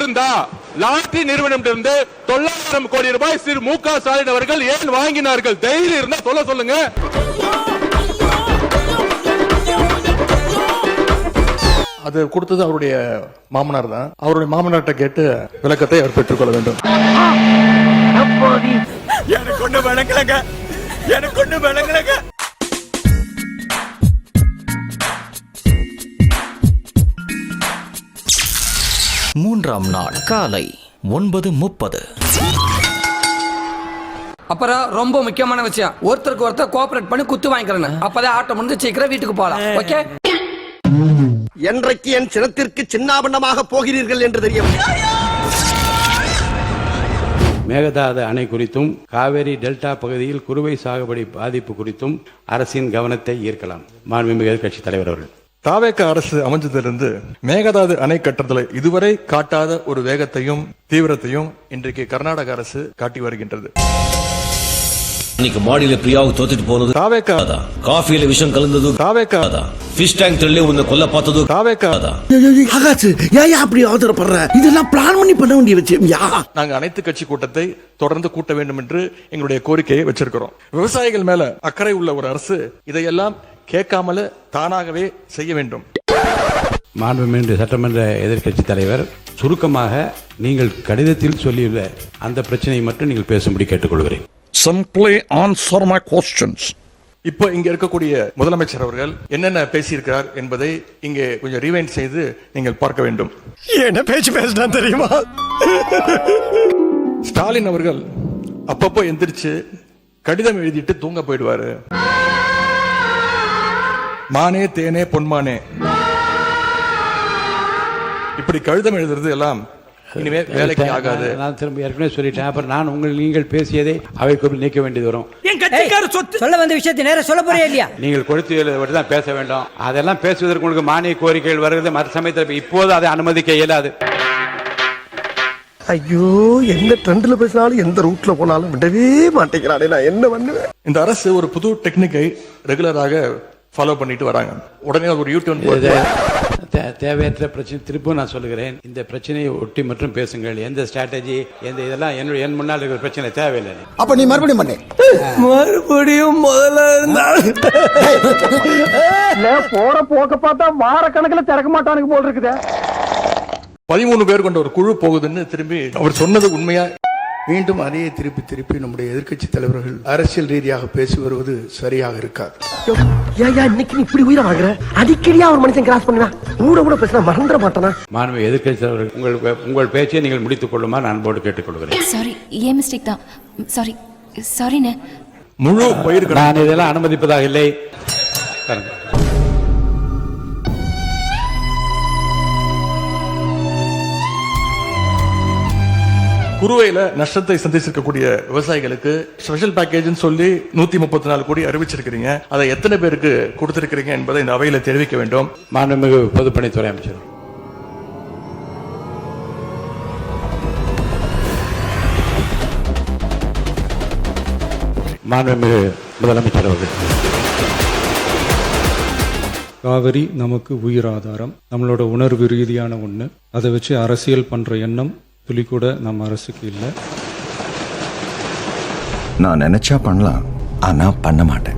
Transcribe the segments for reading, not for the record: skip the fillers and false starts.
இருந்தா லாட்டரி நிறுவனத்திலிருந்து 900 கோடி ரூபாய் திரு மு.க. ஸ்டாலின் அவர்கள் ஏன் வாங்கினார்கள்? தைரியம் இருந்தா சொல்லுங்க. அது கொடுத்தது அவருடைய மாமனார் தான். அவருடைய மாமனார்ட்ட கேட்டு விளக்கத்தை அவர் பெற்றுக்கொள்ள வேண்டும். எனக்கு ஒண்ணு விளங்கலங்க. மூன்றாம் நாள் காலை 9:30. அப்புறம் ரொம்ப முக்கியமான விஷயம், ஒருத்தருக்கு ஒருத்தர் கோஆபரேட் பண்ணி குத்து வாங்கிக்கிறேன். அப்பதான் ஆட்டம் முடிஞ்சு சீக்கிரம் வீட்டுக்கு போலாம். ஓகே? என்றைக்கு என் சினத்திற்கு சின்னாபண்ணமாக போகிறீர்கள் என்று தெரியும். மேகதாது அணை குறித்தும் காவேரி டெல்டா பகுதியில் குறுவை சாகுபடி பாதிப்பு குறித்தும் அரசின் கவனத்தை ஈர்க்கலாம். மாண்புமிகு எதிர்க்கட்சி தலைவர் அவர்கள். தாவேக அரசு அமைஞ்சதிலிருந்து மேகதாது அணை கட்டுறதுல இதுவரை காட்டாத ஒரு வேகத்தையும் தீவிரத்தையும் இன்றைக்கு கர்நாடக அரசு காட்டி வருகின்றது. இன்னைக்கு மாடியில பிரியாவுக்கு தோத்துட்டு போனது தாவேக, காஃபியில விஷம் கலந்தது தாவேக, ஃபிஷ் டேங்க் தள்ளி உன்னை கொல்ல பார்த்தது தாவேக. ஆகாச்சு ஏன் அப்படி அவசரப்படுற? இதெல்லாம் பிளான் பண்ணி பண்ண வேண்டிய விஷயம். நாங்க அனைத்து கட்சி கூட்டத்தை தொடர்ந்து கூட்ட வேண்டும் என்று எங்களுடைய கோரிக்கையை வச்சிருக்கிறோம். விவசாயிகள் மேல அக்கறை உள்ள ஒரு அரசு இதையெல்லாம் கேட்காமல தானாகவே செய்ய வேண்டும். மாண்புமிகு சட்டமன்ற எதிர்க்கட்சி தலைவர், சுருக்கமாக நீங்கள் கடிதத்தில் சொல்லியுள்ள அந்த பிரச்சனையை மட்டும் நீங்கள் பேசும்படி கேட்டுக்கொள்கிறேன். Simply answer my questions. இப்போ இங்க இருக்கக்கூடிய முதலமைச்சர் அவர்கள் என்னென்ன பேசியிருக்கிறார் என்பதை இங்கே கொஞ்சம் ரீவைண்ட் செய்து நீங்கள் பார்க்க வேண்டும். என்ன பேச்சு பேசினா தெரியுமா? ஸ்டாலின் அவர்கள் அப்பப்போ எந்திரிச்சு கடிதம் எழுதிட்டு தூங்க போயிடுவாரு. மானே தேனே பொன்மானே இப்படி கடிதம் எழுதுறது எல்லாம் இனிமே வேலைக்கு ஆகாது. நான் திரும்ப ஏற்கனவே சொல்லிட்டேன். அப்புறம் நீங்கள் பேசியதை அவைக்குள் நீக்க வேண்டியது வரும். சொல்ல வந்த விஷயத்தை நேரம் சொல்ல போறே இல்லையா? நீங்கள் கொடுத்து தான் பேச வேண்டும். அதெல்லாம் பேசுவதற்கு உங்களுக்கு மானிய கோரிக்கைகள் வருகிறது. மற்ற சமயத்தில் இப்போது அதை அனுமதிக்க இயலாது. ஐயோ, எந்த ட்ரெண்ட்ல பேசினாலும் எந்த ரூட்ல போனாலும் விடவே மாட்டேங்கிறானே, நான் என்ன பண்ணுவேன்? இந்த அரசு ஒரு புது டெக்னிக்கை ரெகுலராக ஃபாலோ பண்ணிட்டு வராங்க. உடனே ஒரு யூடியூன் தேவையற்ற பிரச்சனை. திருப்பும் நான் சொல்லுகிறேன், இந்த பிரச்சனையை ஒட்டி மற்றும் பேசுங்கள். எந்த ஸ்ட்ராட்டஜி, எந்த இதெல்லாம் என் முன்னால் இருக்கிற பிரச்சனை தேவையில்லை. அப்ப நீ மறுபடியும் பண்ணு. மறுபடியும் முதல்ல இருந்தா போற போக்க பார்த்தா வார கணக்குல திறக்க மாட்டானுக்கு போல் இருக்குதே. 13 பேர் கொண்ட ஒரு குழு போகுதுன்னு திரும்பி அவர் சொன்னது உண்மையா? மீண்டும் அதையே திருப்பி நம்முடைய எதிர்க்கட்சி தலைவர்கள் அரசியல் ரீதியாக பேசி வருவது சரியாக இருக்காது. இன்னைக்கு இப்படி உயிரை வாங்குற? அடிக்கடியா ஒரு மனுஷன் கிராஸ் பண்ணா கூட பேசினா மறந்துட மாட்டானா? மாண்புமிகு எதிர்க்கட்சி தலைவர்கள், உங்கள் பேச்சை நீங்கள் முடித்துக் கொள்ளுமாறு அன்போடு கேட்டுக்கொள்கிறேன். சாரி, ஏன் மிஸ்டேக் தான். சாரிண்ணே. முழு பயிர் நான் இதெல்லாம் அனுமதிப்பதாக இல்லை. குறுவையில நஷ்டத்தை சந்திச்சிருக்கக்கூடிய விவசாயிகளுக்கு ஸ்பெஷல் பேக்கேஜ் சொல்லி 134 கோடி அறிவிச்சிருக்கிறீங்க. அதை எத்தனை பேருக்கு கொடுத்திருக்கிறீங்க என்பதை இந்த அவையில தெரிவிக்க வேண்டும். மாண்புமிகு பொதுப்பணித்துறை அமைச்சர். மாண்புமிகு முதலமைச்சர் அவர்கள். காவிரி நமக்கு உயிர் ஆதாரம், நம்மளோட உணர்வு ரீதியான ஒண்ணு. அதை வச்சு அரசியல் பண்ற எண்ணம் துளி கூட நம்ம அரசுக்கு இல்லை. நான் நினைச்சா பண்ணலாம், ஆனா பண்ண மாட்டேன்.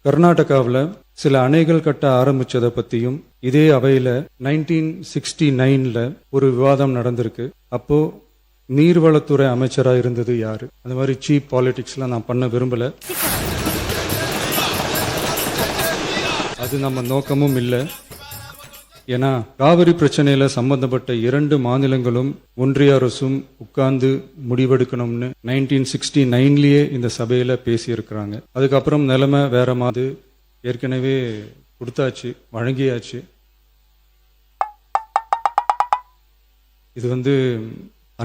கர்நாடகாவில் சில அணைகள் கட்ட ஆரம்பிச்சதை பத்தியும் இதே அவையில 1969 ஒரு விவாதம் நடந்திருக்கு. அப்போ நீர்வளத்துறை அமைச்சராக இருந்தது யாரு? அந்த மாதிரி சீப் பாலிடிக்ஸ்லாம் நான் பண்ண விரும்பல. அது நம்ம நோக்கமும் இல்லை. ஏன்னா காவிரி பிரச்சனையில சம்பந்தப்பட்ட 2 மாநிலங்களும் ஒன்றிய அரசும் உட்கார்ந்து முடிவெடுக்கணும்னு 1969லயே இந்த சபையில பேசியிருக்கிறாங்க. அதுக்கப்புறம் நிலைமை வேற மாதிரி ஏற்கனவே கொடுத்தாச்சு, வழங்கியாச்சு. இது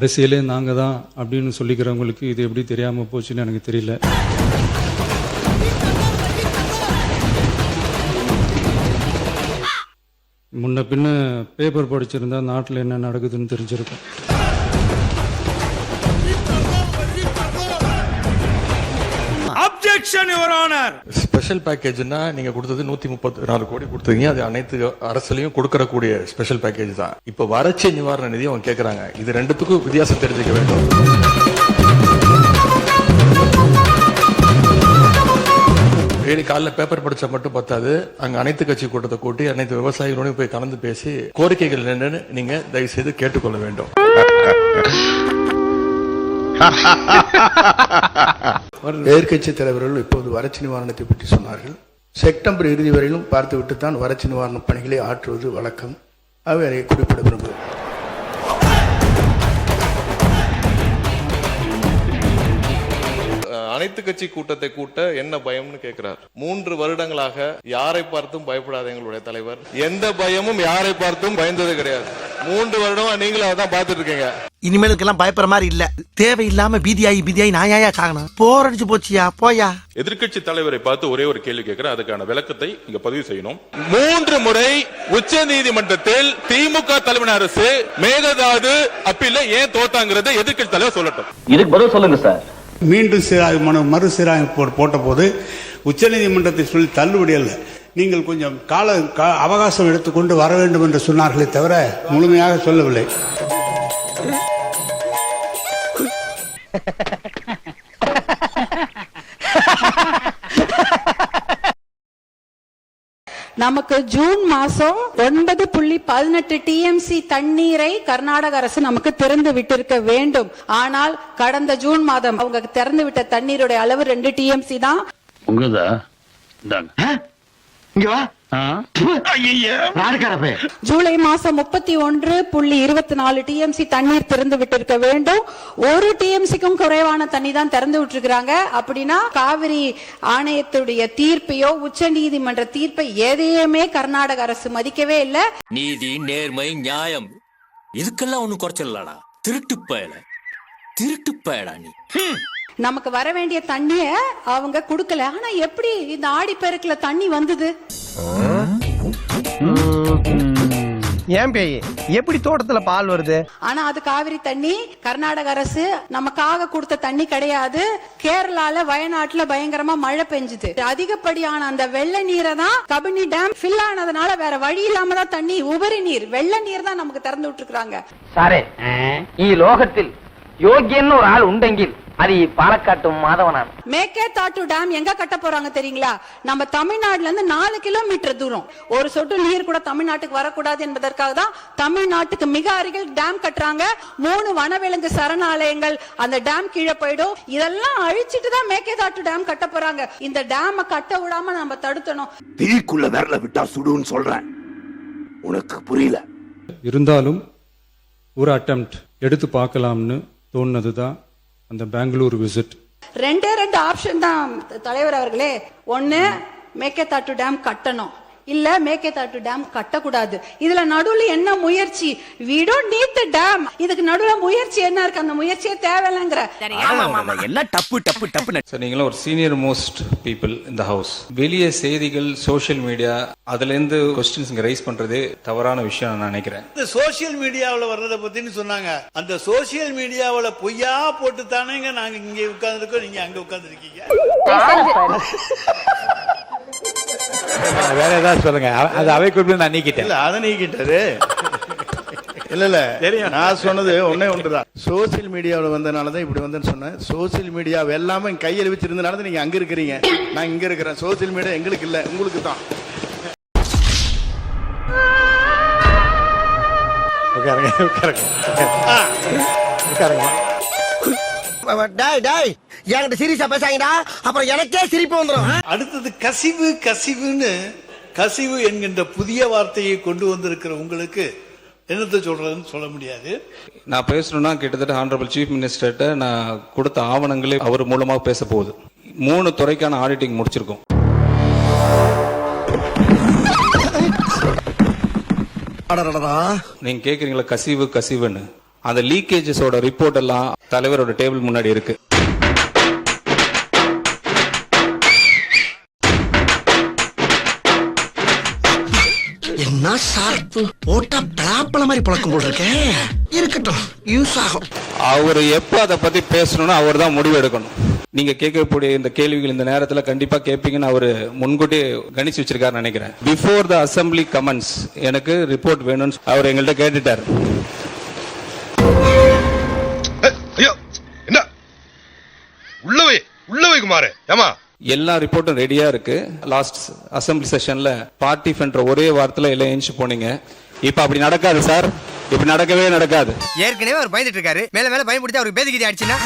அரசியலே நாங்க தான் அப்படின்னு சொல்லிக்கிறவங்களுக்கு இது எப்படி தெரியாம போச்சுன்னு எனக்கு தெரியல. முன்ன பின்ன பேப்பர் படிச்சிருந்தா நாட்டில் என்ன நடக்குதுன்னு தெரிஞ்சிருக்கும். Objection, Your Honor. ஸ்பெஷல் பேக்கேஜ்னா நீங்க கொடுத்தது 134 கோடி கொடுத்தீங்க. அது அனைத்து அரசுலயும் கொடுக்கறக்கூடிய ஸ்பெஷல் பேக்கேஜ் தான். இப்ப வறட்சி நிவாரண நிதி அவங்க கேக்குறாங்க. இது ரெண்டுத்துக்கும் வித்தியாசம் தெரிஞ்சுக்க வேண்டும். டெய்லி காலைல பேப்பர் படிச்சா மட்டும் பத்தாது. அங்க அனைத்து கட்சி கூட்டத்தை கூட்டி அனைத்து விவசாயிகளோடையும் போய் கலந்து பேசி கோரிக்கைகள் என்னன்னு நீங்க தயவு செய்து கேட்டுக்கொள்ள வேண்டும். எதிர்க்கட்சி தலைவர்கள் இப்போது வறட்சி நிவாரணத்தை பற்றி சொன்னார்கள். செப்டம்பர் இறுதி வரையிலும் பார்த்துவிட்டு தான் வறட்சி நிவாரண பணிகளை ஆற்றுவது வழக்கம். அவை அதை குறிப்பிட விரும்புகிறேன். அனைத்து கட்சி கூட்டத்தை கூட்ட என்ன பயம்னு கேட்கிறார். 3 வருடங்களாக யாரை பார்த்தும் பயப்படாத எங்களுடைய தலைவர் எந்த பயமும் யாரை பார்த்தும் பயந்தது கிடையாது. 3 வருடம் நீங்களும் அதான் பார்த்துட்டு இருக்கீங்க. இனிமேலுக்கெல்லாம் பயப்படுற மாதிரி இல்ல. தேவையில்லாம பீதியாயி நாயாயா சாகணும். போர் அடிச்சு போச்சியா போயா. எதிர்க்கட்சி தலைவரை பார்த்து ஒரே ஒரு கேள்வி கேட்கிறேன். அதுக்கான விளக்கத்தை இங்க பதிவு செய்யணும். 3 முறை உச்ச நீதிமன்றத்தில் திமுக தலைமை அரசு மேகதாது அப்பீல்ல ஏன் தோத்தாங்கிறத எதிர்க்கட்சி தலைவர் சொல்லட்டும். இதுக்கு பதில் சொல்லுங்க சார். மீண்டும் மறு சீராய்வு போட்ட போது உச்சநீதிமன்றத்தை சொல்லி தள்ளுபடி அல்ல, நீங்கள் கொஞ்சம் அவகாசம் எடுத்துக்கொண்டு வர வேண்டும் என்று சொன்னார்களே தவிர முழுமையாக சொல்லவில்லை. நமக்கு ஜூன் மாசம் 9.18 டிஎம்சி தண்ணீரை கர்நாடக அரசு நமக்கு திறந்து விட்டிருக்க வேண்டும். ஆனால் கடந்த ஜூன் மாதம் அவங்க திறந்து விட்ட தண்ணீருடைய அளவு 2 டிஎம்சி தான். ஜூலை மாசம் 31.24 டிஎம்சி தண்ணீர் திறந்து விட்டிருக்க வேண்டும். 1 டிஎம்சிக்கும் குறைவான தண்ணி தான் திறந்து விட்டுருக்காங்க. அப்படின்னா காவிரி ஆணையத்துடைய தீர்ப்பையோ உச்ச நீதிமன்ற தீர்ப்பை எதையுமே கர்நாடக அரசு மதிக்கவே இல்லை. நீதி, நேர்மை, நியாயம் இதுக்கெல்லாம் ஒண்ணும் குறைச்சலடா. திருட்டு பயடா நீ. நமக்கு வர வேண்டிய தண்ணிய அவங்க கொடுக்கல. ஆனா எப்படி இந்த ஆடி பெருக்குல தண்ணி வந்தது? ஏன் பேய் எப்படி தோட்டத்துல பால் வருது? ஆனா அது காவிரி தண்ணி. கர்நாடக அரசு நமக்காக கொடுத்த தண்ணி கிடையாது. கேரளால வயநாட்டுல பயங்கரமா மழை பெஞ்சுது. அதிகப்படியான அந்த வெள்ள நீரை தான் கபினி டேம் ஃபில் ஆனதுனால வேற வழி இல்லாம தான் தண்ணி உபரி நீர் வெள்ள நீர் தான் நமக்கு திறந்து விட்டுருக்காங்க. சாரே ഈ ലോകത്തിൽ യോഗ്യன்னு ஒரு ஆள் உண்டெங்கில் அது பாலக்காட்டு மாதவனான். மேகேதாட்டு டேம் எங்க கட்ட போறாங்க தெரியுங்களா? நம்ம தமிழ்நாடுல இருந்து 4 கிலோமீட்டர் தூரம். ஒரு சொட்டு நீர் கூட தமிழ்நாட்டுக்கு வரக்கூடாது என்பதற்காக தான் தமிழ்நாட்டுக்கு மிக அருகில் டேம் கட்டுறாங்க. 3 வனவிலங்கு சரணாலயங்கள் அந்த டேம் கீழே போயிடும். இதெல்லாம் அழிச்சிட்டு தான் மேகேதாட்டு டேம் கட்ட போறாங்க. இந்த டேம் கட்ட விடாம நம்ம தடுத்தணும். தீக்குள்ள விரல விட்டா சுடுன்னு சொல்றேன். உனக்கு புரியல. இருந்தாலும் ஒரு அட்டெம்ப்ட் எடுத்து பார்க்கலாம்னு தோணுனதுதான் அந்த பெங்களூர் விசிட். 2 ஆப்ஷன் தான் தலைவர் அவர்களே. 1 மேகேதாட்டு டேம் கட்டணும், இல்ல மேகேதாட்டு டேம் கட்டக்கூடாது. இதுல நடுவுல என்ன முயற்சி? we don't need the dam. இதுக்கு நடுவுல முயற்சி என்ன இருக்கு? அந்த முயற்சியே தேவையில்லைங்கிற எல்லாம் டப்பு. சார், நீங்களும் ஒரு சீனியர் மோஸ்ட் பீப்புள் இந்த ஹவுஸ். வெளியே செய்திகள், சோஷியல் மீடியா, அதுல இருந்து கொஸ்டின்ஸ் ரைஸ் பண்றதே தவறான விஷயம் நான் நினைக்கிறேன். இந்த சோசியல் மீடியாவில் வர்றதை பத்தின்னு சொன்னாங்க. அந்த சோசியல் மீடியாவில் பொய்யா போட்டு தானேங்க நாங்க இங்க உட்கார்ந்துருக்கோம், நீங்க அங்க உட்கார்ந்துருக்கீங்க. வேற ஏதாவது சொல்லுங்க. அது அவை குறிப்பில் நான் நீக்கிட்டேன். இல்ல அதை நீக்கிட்டாரு. இல்ல நான் சொன்னது ஒன்றுதான். சோசியல் மீடியாவில் வந்தனாலதான் இப்படி வந்தேன்னு சொன்னேன். சோசியல் மீடியா எல்லாமே கையில் வச்சிருந்தனால நீங்க அங்க இருக்கிறீங்க, நான் இங்க இருக்கிறேன். சோசியல் மீடியா எங்களுக்கு இல்ல, உங்களுக்கு தான். என்கிட்ட சீரியஸா பேசாங்கடா, அப்புறம் எனக்கே சிரிப்பு வந்துடும். அடுத்தது கசிவு என்கின்ற புதிய வார்த்தையை கொண்டு வந்திருக்கிற உங்களுக்கு என்னத்தை சொல்றதுன்னு சொல்ல முடியாது. நான் பேசணும்னா கிட்டத்தட்ட ஹானரபிள் சீஃப் மினிஸ்டர்கிட்ட நான் கொடுத்த ஆவணங்களே அவர் மூலமா பேச போகுது. 3 துறைக்கான ஆடிட்டிங் முடிச்சிருக்கோம். நீங்க கேக்குறீங்களா கசிவுன்னு? அந்த லீக்கேஜஸோட ரிப்போர்ட் எல்லாம் தலைவரோட டேபிள் முன்னாடி இருக்கு. என்ன ஷார்ப்பு போட்டா பலாப்பழ மாதிரி பழக்கம் போல் இருக்கேன். இருக்கட்டும், யூஸ் ஆகும். அவர் எப்ப அதை பத்தி பேசணும்னு அவர் தான் முடிவு எடுக்கணும். நீங்க கேட்கக்கூடிய இந்த கேள்விகள் இந்த நேரத்துல கண்டிப்பா கேட்பீங்கன்னு அவரு முன்கூட்டி கணிச்சு வச்சிருக்காரு நினைக்கிறேன். பிஃபோர் த அசம்பிளி கமெண்ட்ஸ் எனக்கு ரிப்போர்ட் வேணும்னு அவர் எங்கள்கிட்ட கேட்டுட்டார். என்ன உள்ளவே குமாரே ஏமா எல்லா ரிப்போர்ட்டும் ரெடியா இருக்கு. லாஸ்ட் அசம்பிளி செஷன்ல பார்ட்டி என்ற ஒரே வாரத்துல எல்லாம் எழுந்து போனீங்க. இப்ப அப்படி நடக்காது சார், இப்படி நடக்கவே நடக்காது. ஏற்கனவே அவர் பயந்துட்டு இருக்காரு, மேல மேல பயன்படுத்தி அவருக்கு பேதிக்கிதி ஆயிடுச்சுன்னா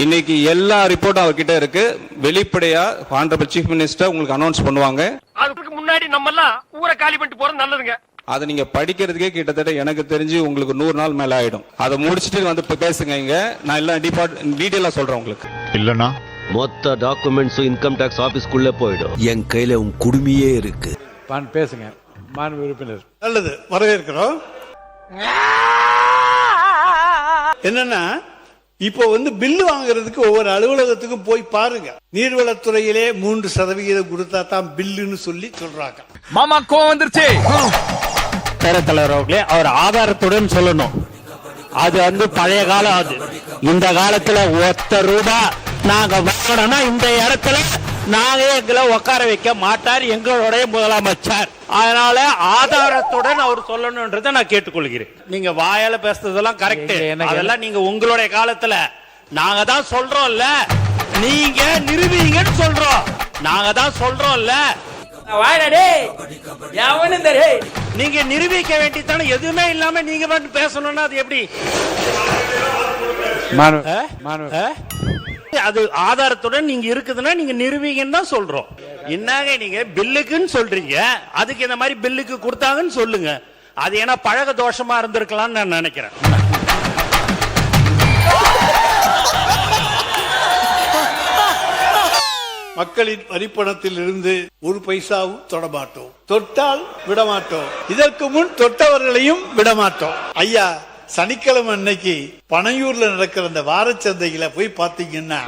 இன்னைக்கு எல்லா ரிப்போர்ட்டும் அவர்கிட்ட இருக்கு. வெளிப்படையா ஆனரபிள் சீஃப் மினிஸ்டர் உங்களுக்கு அனௌன்ஸ் பண்ணுவாங்க. அதுக்கு முன்னாடி நம்ம எல்லாம் ஊரை காலி பண்ணிட்டு போறது நல்லதுங்க. அதை நீங்க படிக்கிறதுக்கே கிட்டத்தட்ட எனக்கு தெரிஞ்சு உங்களுக்கு 100 நாள் மேல ஆயிடும். அதை முடிச்சுட்டு வந்து பேசுங்க. இங்க நான் எல்லாம் டீடைலா சொல்றேன் உங்களுக்கு. இல்லனா மொத்த டாக்குமெண்ட்ஸும் இன்கம் டாக்ஸ் ஆபீஸ்க்குள்ள போயிடும். என் கையில உன் குடுமியே இருக்கு. பேசுங்க மாண்பு உறுப்பினர். நல்லது, வரவேற்கிறோம். என்னன்னா இப்போ பில்லு வாங்குறதுக்கு ஒவ்வொரு அலுவலகத்துக்கும் போய் பாருங்க. நீர்வளத்துறையிலே 3% கொடுத்தா தான் பில்லுன்னு சொல்லி சொல்றாங்க. மாமா கோவம் வந்துருச்சு. தலைவர் அவர்களே, அவர் ஆதாரத்துடன் சொல்லணும். அது பழைய காலம். அது இந்த காலத்துல ₹1 நாங்க வாங்கணும்னா இந்த இடத்துல நாங்க எங்களை உட்கார வைக்க மாட்டார் எங்களுடைய முதலமைச்சர். அதனால ஆதாரத்துடன் அவர் சொல்லணும்ன்றதை நான் கேட்டுக்கொள்கிறேன். நீங்க வாயால பேசுறதெல்லாம் கரெக்ட். அதெல்லாம் நீங்க உங்களுடைய காலத்துல நாங்க தான் சொல்றோம்ல, நீங்க நிரூபிங்கன்னு சொல்றோம். நாங்க தான் சொல்றோம்ல, நீங்க நிரூபிக்க வேண்டியதானே. எதுவுமே இல்லாம நீங்க மட்டும் பேசணும்னா அது எப்படி? அது ஆதாரத்துடன் நீங்க இருக்குதுன்னா நீங்க நிரூபிங்கன்னு தான் சொல்றோம். என்னங்க நீங்க பில்லுக்குன்னு சொல்றீங்க, அதுக்கு இந்த மாதிரி பில்லுக்கு கொடுத்தாங்கன்னு சொல்லுங்க. அது ஏன்னா பழக தோஷமா இருந்திருக்கலாம்னு நான் நினைக்கிறேன். மக்களின் வரிப்பணத்தில் இருந்து ஒரு பைசாவும் தொடமாட்டோம், தொட்டால் விடமாட்டோம். இதற்கு முன் தொட்டவர்களையும் விடமாட்டோம். ஐயா, சனிக்கிழமை அன்னைக்கு பனையூர்ல நடக்கிற அந்த வாரச்சந்தையில போய் பாத்தீங்கன்னா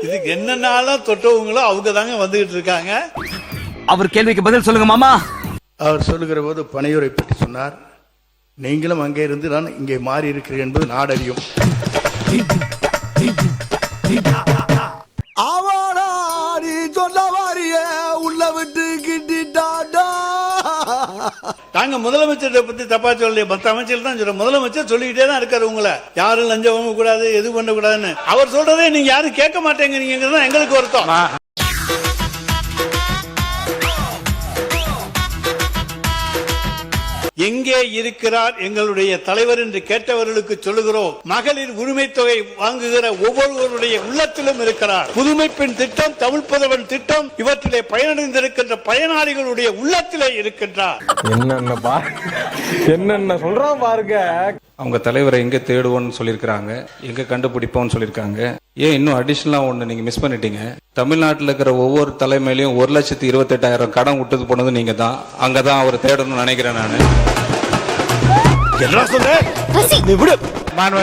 இதுக்கு என்னென்னாலும் தொட்டவங்களோ அவங்க தாங்க வந்துகிட்டு இருக்காங்க. அவர் கேள்விக்கு பதில் சொல்லுங்க மாமா. அவர் சொல்லுகிற போது பனையூரை பற்றி சொன்னார். நீங்களும் அங்கே இருந்து நான் இங்கே மாறி இருக்கிறேன் என்பது நாடறியும். உள்ள விட்டு கிட்டிட்டாடா. நாங்க முதலமைச்சரை பத்தி தப்பா சொல்லி மத்த அமைச்சர் தான் சொல்ற. முதலமைச்சர் சொல்லிக்கிட்டே தான் இருக்காரு, உங்களை யாரும் லஞ்சம் வாங்க கூடாது, எது பண்ண கூடாதுன்னு. அவர் சொல்றதே நீங்க யாரும் கேட்க மாட்டேங்கிறீங்க. எங்களுக்கு வருத்தம். எங்கே இருக்கிறார் எங்களுடைய தலைவர் என்று கேட்டவர்களுக்கு சொல்லுகிறோம், மகளிர் உரிமை தொகை வாங்குகிற ஒவ்வொருவருடைய உள்ளத்திலும் இருக்கிறார். புதுமை பெண் திட்டம், தமிழ் புதவன் திட்டம், இவற்றிலே பயனடைந்திருக்கின்ற பயனாளிகளுடைய உள்ளத்திலே இருக்கின்றார். என்னென்ன சொல்றான் பாருங்க. அவங்க தலைவரை எங்க தேடுவோம்னு சொல்லியிருக்காங்க, எங்க கண்டுபிடிப்போம்னு சொல்லியிருக்காங்க. ஏன் இன்னும் அடிஷனலா ஒண்ணு நீங்க மிஸ் பண்ணிட்டீங்க. தமிழ்நாட்டில் இருக்கிற ஒவ்வொரு தலைமையிலையும் 1,28,000 கடன் விட்டது போனது நீங்க தான். அங்கதான் அவர் தேடணும்னு நினைக்கிறேன் நானு.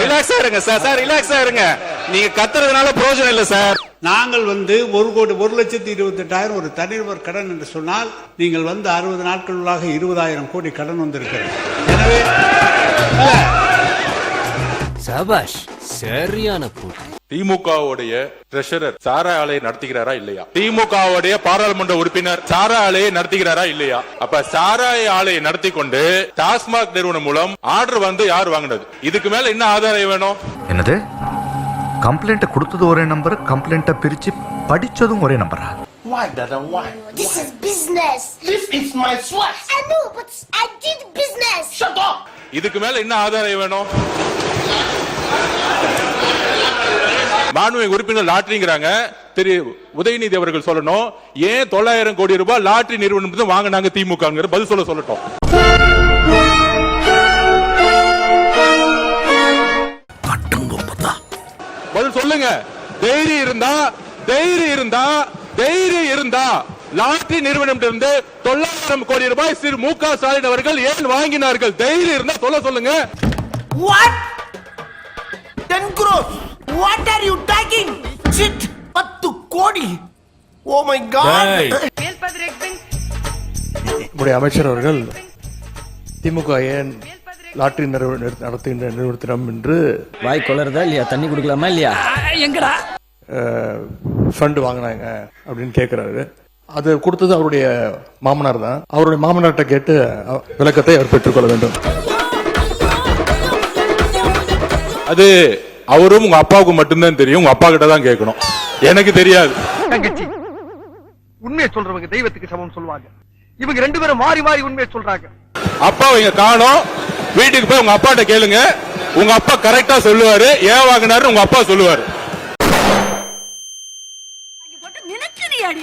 ரிலாக்ஸா இருங்க சார், ரிலாக்ஸா இருங்க. நீங்க கத்துறதுனால பிரயோஜனம் இல்லை சார். நாங்கள் 1,28,000 ஒரு தனிநபர் கடன் என்று சொன்னால், நீங்கள் 60 நாட்களுள்ளாக 20,000 கோடி கடன் வந்திருக்கிறது. எனவே சபாஷ், சரியான போட்டி. திமுகவுடைய ட்ரெஷரர் சாரா ஆலையை நடத்துகிறாரா இல்லையா? திமுகவுடைய பாராளுமன்ற உறுப்பினர் சாரா ஆலையை நடத்துகிறாரா இல்லையா? அப்ப சாராய ஆலையை நடத்தி கொண்டு டாஸ்மாக் நிறுவனம் மூலம் ஆர்டர் யார் வாங்கினது? இதுக்கு மேல என்ன ஆதாரம் வேணும்? என்னது? கம்ப்ளைண்ட் கொடுத்தது ஒரே நம்பர், கம்ப்ளைண்ட பிரிச்சு படிச்சதும் ஒரே நம்பரா? Why, Dada, why? This is business. This is my sweat. I know, but I did business. Shut up. இதுக்கு மேல என்ன ஆதாரம் வேணும்? மாண்புமிகு உறுப்பினர் லாட்டரிங்கிறாங்க. திரு உதயநிதி அவர்கள் சொல்லணும், ஏன் 900 கோடி ரூபாய் லாட்டரி நிறுவனம் வாங்கினாங்க திமுக? பதில் சொல்லட்டும். பதில் சொல்லுங்க. தைரியம் இருந்தா லாட்டரி நிறுவனம் 900 கோடி ரூபாய் திரு மு க ஸ்டாலின் அவர்கள் ஏன் வாங்கினார்கள்? தைரியம் இருந்தா சொல்லுங்க. What? 10 crores. What are you talking? Shit. 10 கோடி. Oh my God. நம்முடைய அமைச்சர் அவர்கள் திமுக ஏன் லாட்டரி நடத்துகின்ற நிறுவனத்திடம் என்று வாய் கொளறதா இல்லையா? தண்ணி குடுக்கலாமா இல்லையா? எங்கடா ஃபண்ட் வாங்கினாங்க அப்படின்னு கேட்கிறாரு. அது கொடுத்தது அவருடைய மாமனார் தான். அவருடைய மாமனார்கிட்ட கேட்டு விளக்கத்தை அவர் பெற்றுக்கொள்ள வேண்டும். அது அவரும் உங்க அப்பாவுக்கு மட்டும்தான் தெரியும். உங்க அப்பா கிட்ட தான் கேட்கணும். எனக்கு தெரியாது. தங்கச்சி, உண்மையை சொல்றவங்க தெய்வத்துக்கு சமம் சொல்லுவாங்க. இவங்க ரெண்டு பேரும் மாறி மாறி உண்மையை சொல்றாங்க. அப்பாவை இங்க காணோம். வீட்டுக்கு போய் உங்க அப்பாட்ட கேளுங்க. உங்க அப்பா கரெக்டா சொல்லுவாரு. ஏன் வாங்கினாரு உங்க அப்பா சொல்லுவாரு. நினைக்கிறியாடி